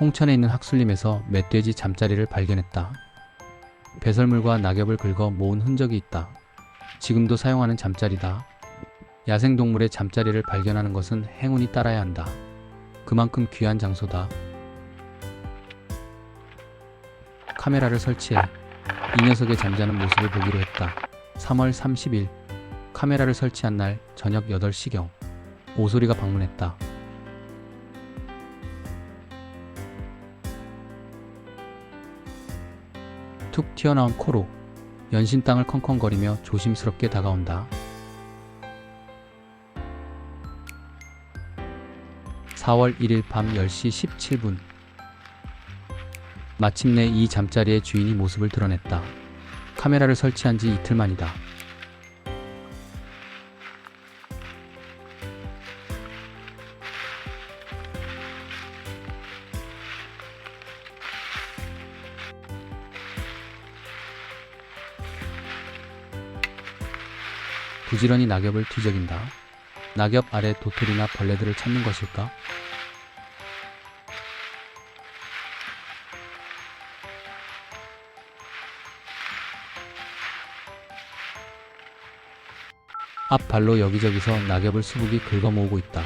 홍천에 있는 학술림에서 멧돼지 잠자리를 발견했다. 배설물과 낙엽을 긁어 모은 흔적이 있다. 지금도 사용하는 잠자리다. 야생동물의 잠자리를 발견하는 것은 행운이 따라야 한다. 그만큼 귀한 장소다. 카메라를 설치해 이 녀석의 잠자는 모습을 보기로 했다. 3월 30일 카메라를 설치한 날 저녁 8시경 오소리가 방문했다. 툭 튀어나온 코로 연신 땅을 컹컹거리며 조심스럽게 다가온다. 4월 1일 밤 10시 17분 마침내 이 잠자리의 주인이 모습을 드러냈다. 카메라를 설치한 지 이틀 만이다. 부지런히 낙엽을 뒤적인다. 낙엽 아래 도토리나 벌레들을 찾는 것일까? 앞 발로 여기저기서 낙엽을 수북이 긁어 모으고 있다.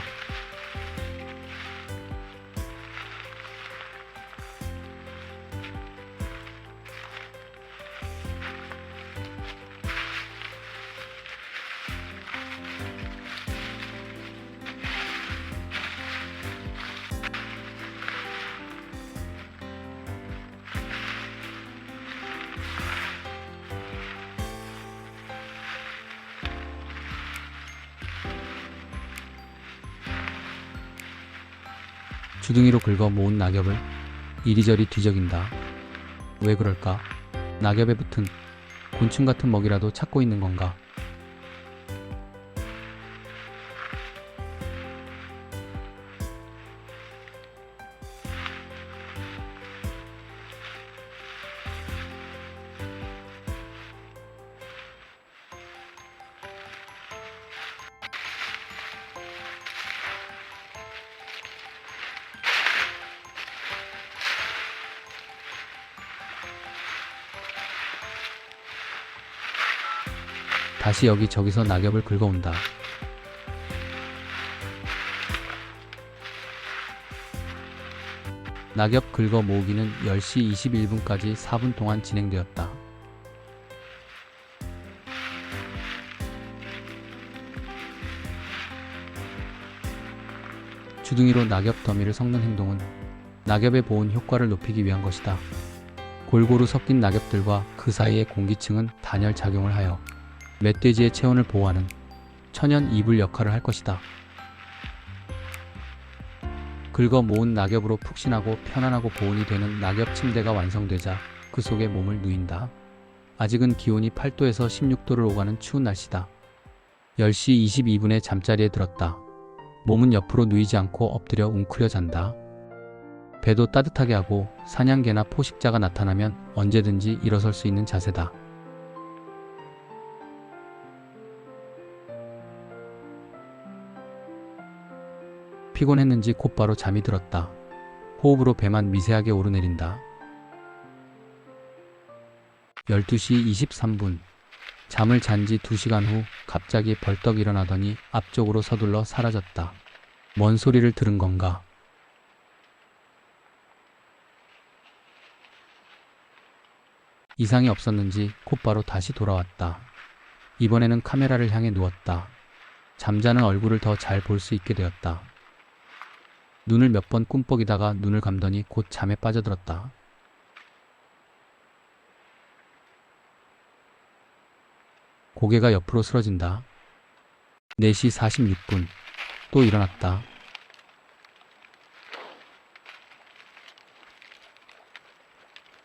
주둥이로 긁어 모은 낙엽을 이리저리 뒤적인다. 왜 그럴까? 낙엽에 붙은 곤충 같은 먹이라도 찾고 있는 건가? 다시 여기저기서 낙엽을 긁어온다. 낙엽 긁어 모으기는 10시 21분까지 4분 동안 진행되었다. 주둥이로 낙엽 더미를 섞는 행동은 낙엽의 보온 효과를 높이기 위한 것이다. 골고루 섞인 낙엽들과 그 사이의 공기층은 단열 작용을 하여 멧돼지의 체온을 보호하는 천연 이불 역할을 할 것이다. 긁어 모은 낙엽으로 푹신하고 편안하고 보온이 되는 낙엽 침대가 완성되자 그 속에 몸을 누인다. 아직은 기온이 8도에서 16도를 오가는 추운 날씨다. 10시 22분에 잠자리에 들었다. 몸은 옆으로 누이지 않고 엎드려 웅크려 잔다. 배도 따뜻하게 하고 사냥개나 포식자가 나타나면 언제든지 일어설 수 있는 자세다. 피곤했는지 곧바로 잠이 들었다. 호흡으로 배만 미세하게 오르내린다. 12시 23분 잠을 잔 지 2시간 후 갑자기 벌떡 일어나더니 앞쪽으로 서둘러 사라졌다. 뭔 소리를 들은 건가? 이상이 없었는지 곧바로 다시 돌아왔다. 이번에는 카메라를 향해 누웠다. 잠자는 얼굴을 더 잘 볼 수 있게 되었다. 눈을 몇 번 꿈뻑이다가 눈을 감더니 곧 잠에 빠져들었다. 고개가 옆으로 쓰러진다. 4시 46분 또 일어났다.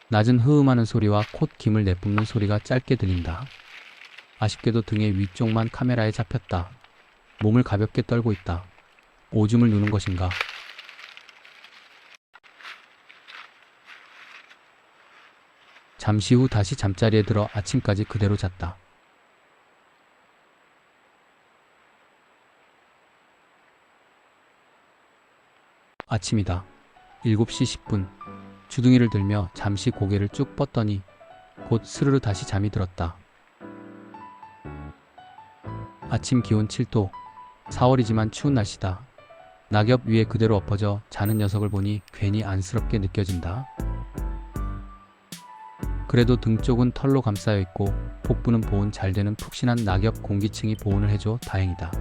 낮은 흐음하는 소리와 콧김을 내뿜는 소리가 짧게 들린다. 아쉽게도 등의 위쪽만 카메라에 잡혔다. 몸을 가볍게 떨고 있다. 오줌을 누는 것인가? 잠시 후 다시 잠자리에 들어 아침까지 그대로 잤다. 아침이다. 7시 10분. 주둥이를 들며 잠시 고개를 쭉 뻗더니 곧 스르르 다시 잠이 들었다. 아침 기온 7도. 4월이지만 추운 날씨다. 낙엽 위에 그대로 엎어져 자는 녀석을 보니 괜히 안쓰럽게 느껴진다. 그래도 등 쪽은 털로 감싸여 있고 복부는 보온 잘 되는 푹신한 낙엽 공기층이 보온을 해줘 다행이다.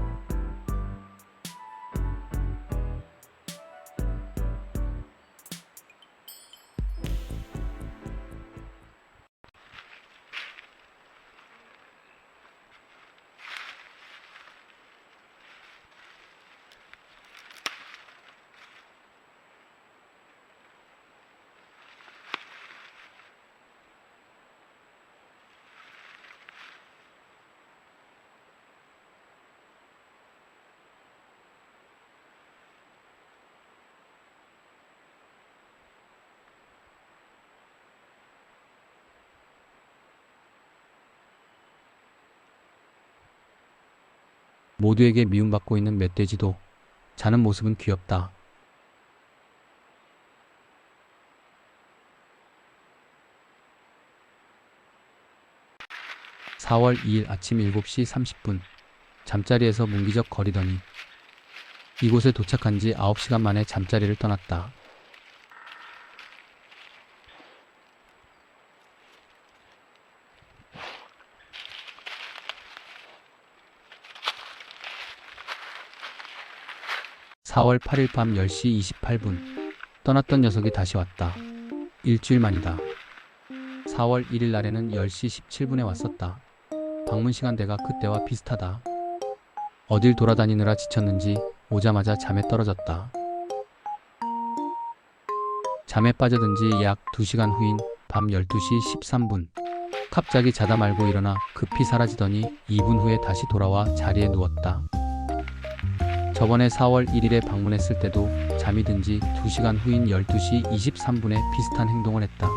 모두에게 미움받고 있는 멧돼지도 자는 모습은 귀엽다. (4월 2일) 아침 7시 30분. 잠자리에서 문기적 거리더니 이곳에 도착한 지 9시간 만에 잠자리를 떠났다. (4월 8일) 밤 10시 28분. 떠났던 녀석이 다시 왔다. 일주일 만이다. (4월 1일) 날에는 10시 17분에 왔었다. 방문 시간대가 그때와 비슷하다. 어딜 돌아다니느라 지쳤는지 오자마자 잠에 떨어졌다. 잠에 빠져든 지 약 2시간 후인 밤 12시 13분. 갑자기 자다 말고 일어나 급히 사라지더니 2분 후에 다시 돌아와 자리에 누웠다. 저번에 4월 1일에 방문했을 때도 잠이 든 지 2시간 후인 12시 23분에 비슷한 행동을 했다.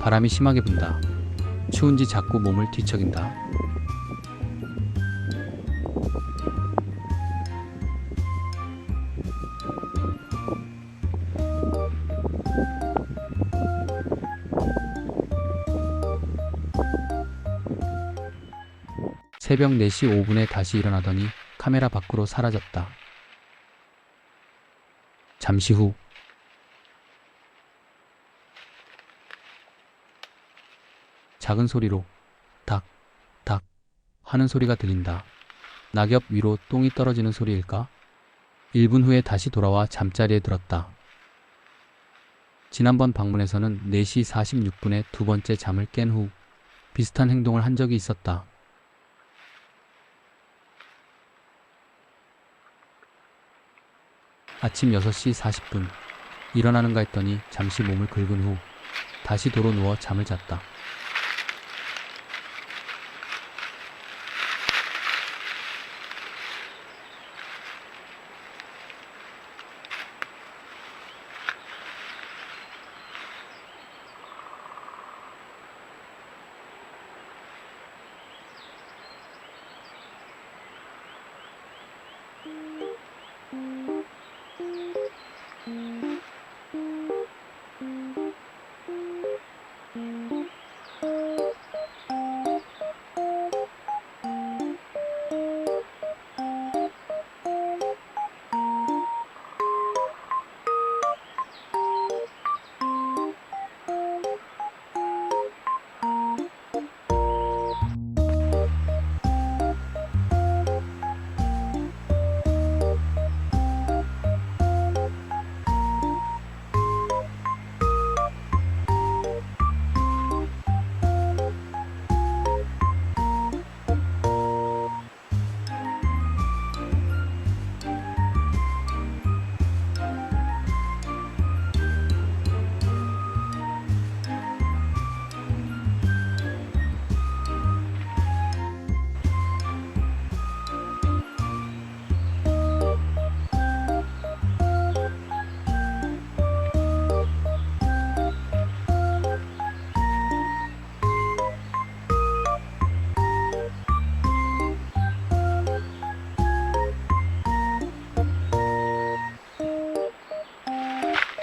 바람이 심하게 분다. 추운지 자꾸 몸을 뒤척인다. 새벽 4시 5분에 다시 일어나더니 카메라 밖으로 사라졌다. 잠시 후 작은 소리로 닥, 닥 하는 소리가 들린다. 낙엽 위로 똥이 떨어지는 소리일까? 1분 후에 다시 돌아와 잠자리에 들었다. 지난번 방문에서는 4시 46분에 두 번째 잠을 깬 후 비슷한 행동을 한 적이 있었다. 아침 6시 40분. 일어나는가 했더니 잠시 몸을 긁은 후 다시 도로 누워 잠을 잤다.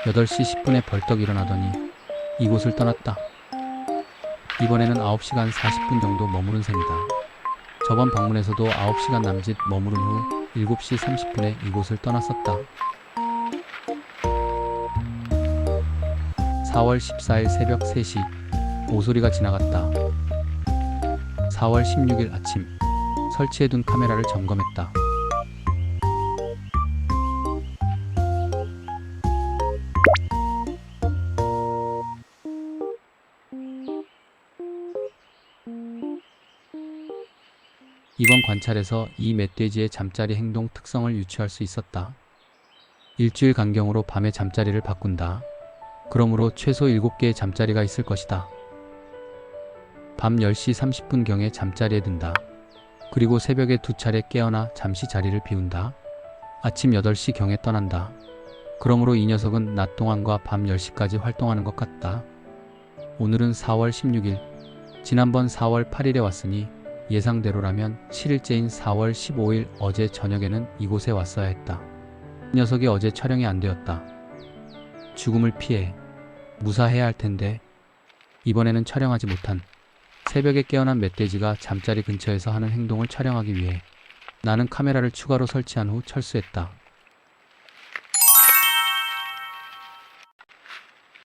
8시 10분에 벌떡 일어나더니 이곳을 떠났다. 이번에는 9시간 40분 정도 머무른 셈이다. 저번 방문에서도 9시간 남짓 머무른 후 7시 30분에 이곳을 떠났었다. 4월 14일 새벽 3시 오소리가 지나갔다. 4월 16일 아침 설치해둔 카메라를 점검했다. 이번 관찰에서 이 멧돼지의 잠자리 행동 특성을 유추할 수 있었다. 일주일 간격으로 밤에 잠자리를 바꾼다. 그러므로 최소 7개의 잠자리가 있을 것이다. 밤 10시 30분경에 잠자리에 든다. 그리고 새벽에 2차례 깨어나 잠시 자리를 비운다. 아침 8시경에 떠난다. 그러므로 이 녀석은 낮 동안과 밤 10시까지 활동하는 것 같다. 오늘은 4월 16일, 지난번 4월 8일에 왔으니 예상대로라면 7일째인 4월 15일 어제 저녁에는 이곳에 왔어야 했다. 이 녀석이 어제 촬영이 안 되었다. 죽음을 피해 무사해야 할 텐데 이번에는 촬영하지 못한 새벽에 깨어난 멧돼지가 잠자리 근처에서 하는 행동을 촬영하기 위해 나는 카메라를 추가로 설치한 후 철수했다.